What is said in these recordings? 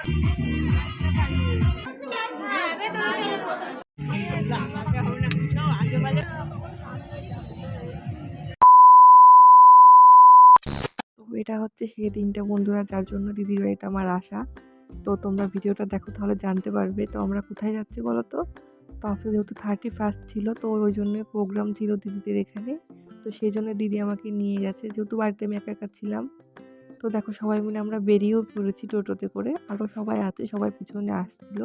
এটা হচ্ছে সেই দিনটা বন্ধুরা, যার জন্য দিদির বাড়িতে আমার আসা। তো তোমরা ভিডিওটা দেখো, তাহলে জানতে পারবে। তো আমরা কোথায় যাচ্ছি বলো তো? তো আজকে যেহেতু 31 ছিল, তো ওই জন্য প্রোগ্রাম ছিল দিদিদের এখানে। তো সেই জন্য দিদি আমাকে নিয়ে গেছে, যেহেতু বাড়িতে আমি একা একা ছিলাম। তো দেখো সবাই মিলে আমরা বেরিয়েও পড়েছি টোটোতে করে, আরও সবাই আছে, সবাই পিছনে আসছিল।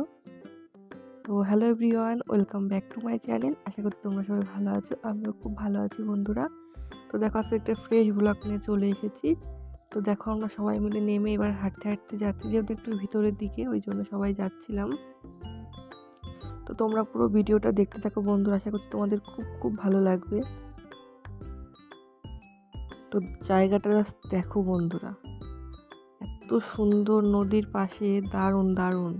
তো hello everyone, welcome back to my channel. আশা করি তোমরা সবাই ভালো আছো, আমিও খুব ভালো আছি বন্ধুরা। তো দেখো আজকে একটা ফ্রেশ ব্লগ নিয়ে চলে এসেছি। তো দেখো আমরা সবাই মিলে নেমে এবার হাঁটতে হাঁটতে যাচ্ছি, যেহেতু একটু ভিতরের দিকে, ওই জন্য সবাই যাচ্ছিলাম। তো তোমরা পুরো ভিডিওটা দেখতে থাকো বন্ধুরা, আশা করছি তোমাদের খুব খুব ভালো লাগবে। তো জায়গাটা দেখো বন্ধুরা, এত সুন্দর, নদীর পাশে, দারুণ দারুণ।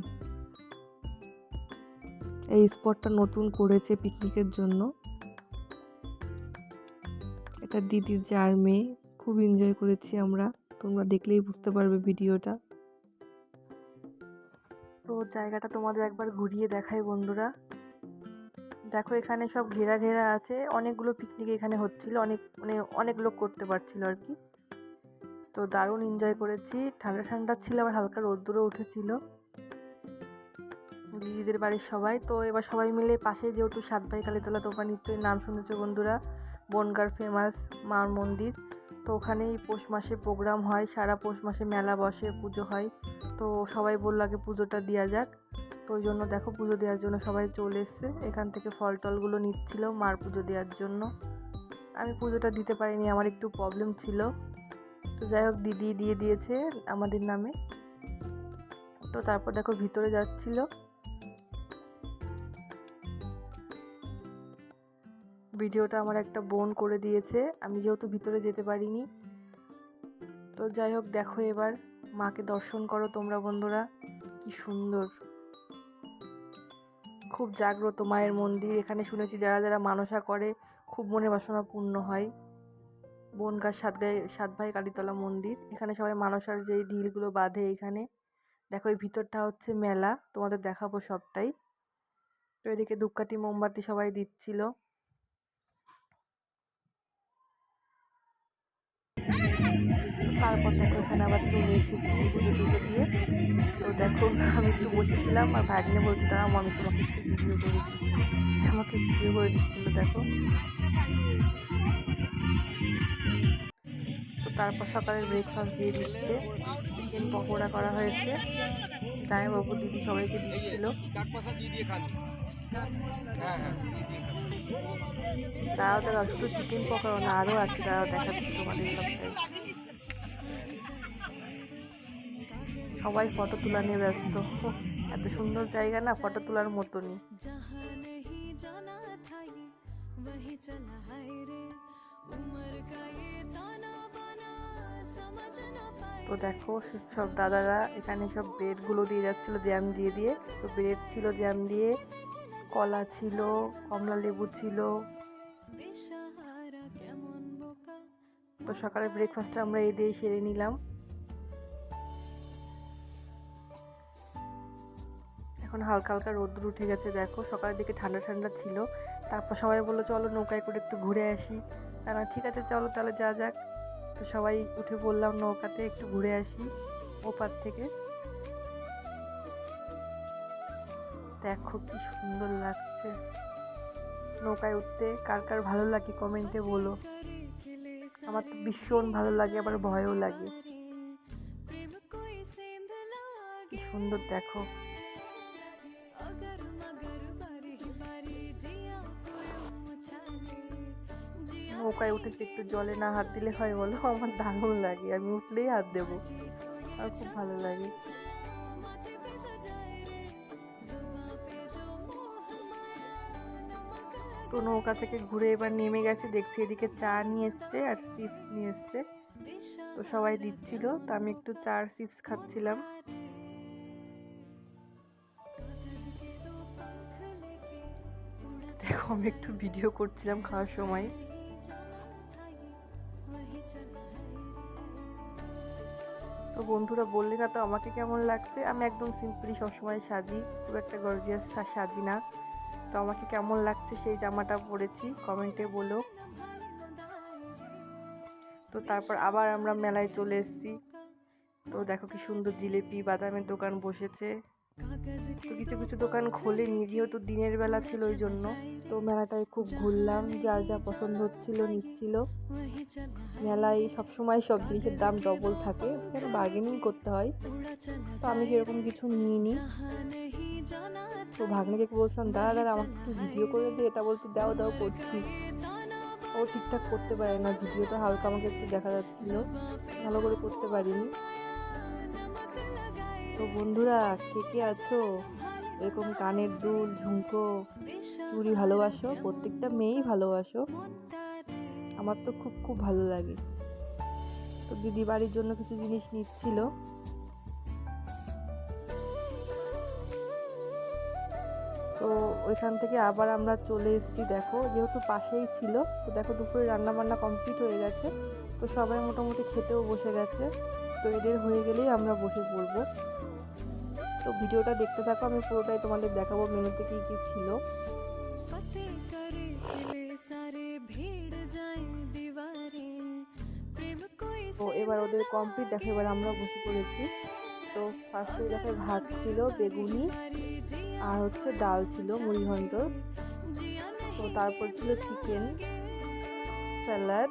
এই স্পটটা নতুন করেছে পিকনিকের জন্য। এটা দিদির যার মেয়ে, খুব এনজয় করেছি আমরা, তোমরা দেখলেই বুঝতে পারবে ভিডিওটা। তো জায়গাটা তোমাদের একবার ঘুরিয়ে দেখাই বন্ধুরা। দেখো এখানে সব ঘেরা ঘেরা আছে, অনেকগুলো পিকনিক এখানে হচ্ছিল, অনেক লোক করতে পারছিল আর কি। তো দারুণ এনজয় করেছি, ঠান্ডা ঠান্ডা ছিল, আবার হালকা রোদ্দুরও উঠেছিল। দিদিদের বাড়ির সবাই তো এবার সবাই মিলে পাশে, যেহেতু সাতভাই কালীতলা, তোমরা নিশ্চয়ই নাম শুনেছো বন্ধুরা, বনগাঁর ফেমাস মার মন্দির। তো ওখানেই পৌষ মাসে প্রোগ্রাম হয়, সারা পৌষ মাসে মেলা বসে, পুজো হয়। তো সবাই বললো আগে পুজোটা দেওয়া যাক। তো ওই জন্য দেখো পুজো দেওয়ার জন্য সবাই চলে এসছে, এখান থেকে ফল টলগুলো নিচ্ছিল মার পুজো দেওয়ার জন্য। আমি পুজোটা দিতে পারিনি, আমার একটু প্রবলেম ছিল। তো যাই হোক দিদি দিয়ে দিয়েছে আমাদের নামে। তো তারপর দেখো ভিতরে যাচ্ছিল। ভিডিওটা আমার একটা বোন করে দিয়েছে, আমি যেহেতু ভিতরে যেতে পারিনি। তো যাই হোক দেখো এবার মাকে দর্শন করো তোমরা বন্ধুরা, কি সুন্দর, খুব জাগ্রত মায়ের মন্দির। এখানে শুনেছি যারা যারা মানসা করে খুব মনে বাসনা পূর্ণ হয়। বনগাঁ সাতভাই কালীতলা মন্দির, এখানে সবাই মানসার যেই ঢিলগুলো বাঁধে এখানে। দেখো এই ভিতরটা হচ্ছে মেলা, তোমাদের দেখাবো সবটাই। তো এদিকে ধূপকাঠি মোমবাতি সবাই দিচ্ছিল। তারপর দেখো এখানে আবার চলে এসেছি পুজো টুজো দিয়ে। তো দেখো আমি একটু বসেছিলাম, আর ভাগ্নে বলছে দাঁড়াও আমি তোমাকে একটু ভিডিও করে দিই, আমাকে ভিডিও করে দিচ্ছিল দেখো। তো তারপর সকালের ব্রেকফাস্ট দিয়ে দিচ্ছে, চিকেন পকোড়া করা হয়েছে, জামাইবাবু দিদি সবাইকে দিচ্ছিল। তারাও তারা শুধু চিকেন পকোড়া না, আরও আছে, তারাও দেখাচ্ছি তোমাদের সবটাই। সবাই ফটো তোলা নিয়ে ব্যস্ত, এত সুন্দর জায়গা না, ফটো তোলার মতনই। তো দেখো সব দাদারা এখানে সব ব্রেডগুলো দিয়ে যাচ্ছিলো জ্যাম দিয়ে দিয়ে। তো ব্রেড ছিল জ্যাম দিয়ে, কলা ছিল, কমলা লেবু ছিল। তো সকালের ব্রেকফাস্টটা আমরা এই দিয়ে সেরে নিলাম। এখন হালকা হালকা রোদ্দুর উঠে গেছে, দেখো সকালের দিকে ঠান্ডা ঠান্ডা ছিল। তারপর সবাই বললো চলো নৌকায় করে একটু ঘুরে আসি। না ঠিক আছে চলো তাহলে যা যাক। তো সবাই উঠে পড়লাম নৌকাতে, একটু ঘুরে আসি ওপার থেকে। দেখো কি সুন্দর লাগছে নৌকায় উঠতে, কার কার ভালো লাগে কমেন্টে বলো। আমার তো ভীষণ ভালো লাগে, আবার ভয়ও লাগে। কি সুন্দর দেখো। নৌকায় উঠেছি, একটু জলে না হাত দিলে হয় বলো? আমার দারুণ লাগে, আমি উঠলেই হাত দেবো, আমার খুব ভালো লাগে। তো নৌকা থেকে ঘুরে এবার নেমে গেছে, দেখছি এদিকে চা নিয়ে এসছে আর চিপস নিয়ে এসছে। তো সবাই দিচ্ছিল, তো আমি একটু চা আর চিপস খাচ্ছিলাম। দেখো আমি একটু ভিডিও করছিলাম খাওয়ার সময়। তো তো বন্ধুরা বললে না তো আমাকে কেমন লাগছে। আমি একদম সিম্পলি সবসময় সাজি, খুব একটা গর্জিয়াস সাজি না। তো আমাকে কেমন লাগছে সেই জামাটা পরেছি কমেন্টে বলো। তো তারপর আবার আমরা মেলায় চলে এসেছি। তো দেখো কি সুন্দর জিলিপি বাদামের দোকান বসেছে। তো কিছু কিছু দোকান খোলেনি, যেহেতু দিনের বেলা ছিল ওই জন্য। তো মেলাটায় খুব ঘুরলাম, যার যা পছন্দ হচ্ছিল নিচ্ছিল। মেলায় সবসময় সব জিনিসের দাম ডবল থাকে, কেন বার্গেনিং করতে হয়। তো আমি সেরকম কিছু নিইনি। তো ভাগ্নিকে বলছিলাম দাঁড়া দাঁড়া আমাকে একটু ভিডিও করে দে, তা বলতে দাও দাও করছি। ও ঠিকঠাক করতে পারে না, ভিডিওটা হালকা আমাকে একটু দেখা যাচ্ছিল, ভালো করে করতে পারিনি। তো বন্ধুরা কে কে আছো এরকম কানের দুল ঝুমকো চুড়ি ভালোবাসো? প্রত্যেকটা মেয়েই ভালোবাসো, আমার তো খুব খুব ভালো লাগে। তো দিদি বাড়ির জন্য কিছু জিনিস নিচ্ছিল। তো ওইখান থেকে আবার আমরা চলে এসেছি, দেখো যেহেতু পাশেই ছিল। তো দেখো দুপুরে রান্না বান্না কমপ্লিট হয়ে গেছে, তো সবাই মোটামুটি খেতেও বসে গেছে। তো এদের হয়ে গেলেই আমরা বসে পড়বো। তো ভিডিওটা দেখতে থাকো, আমি পুরোটাই তোমাদের দেখাবো মেনুতে কী কী ছিল। তো এবার ওদের কমপ্লিট দেখো, এবার আমরা বসে পড়েছি। তো ফার্স্টে দেখে ভাত ছিল, বেগুনি আর হচ্ছে ডাল ছিল মুড়ি ঘন্ট। তো তারপর ছিল চিকেন, স্যালাড,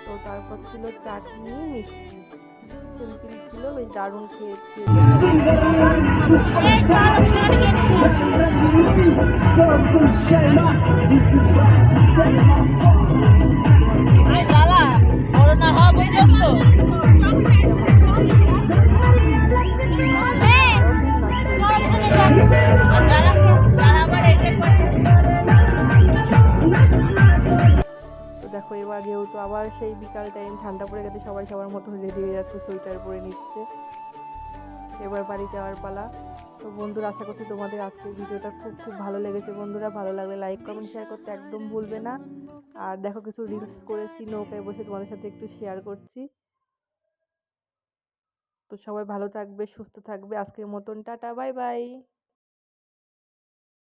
তো তারপর ছিল চাটনি, মিষ্টি। সিম্পল ছিল, বেশ দারুণ খেয়েছি। তো দেখো এবার যেহেতু আবার সেই বিকাল টাইম, ঠান্ডা পড়ে গেছে, সবাই সবার মতো রেডি হয়ে যাচ্ছে, সোয়েটার পরে নিচ্ছে। এবার বাড়ি যাওয়ার পালা। তো বন্ধুরা আশা করছি তোমাদের আজকের ভিডিওটা খুব খুব ভালো লেগেছে। বন্ধুরা ভালো লাগলে লাইক কমেন্ট শেয়ার করতে একদম ভুলবে না। আর দেখো কিছু রিলস করেছি, নৌকায় বসে তোমাদের সাথে একটু শেয়ার করছি। তো সবাই ভালো থাকবে, সুস্থ থাকবে, আজকের মতন টাটা বাই বাই।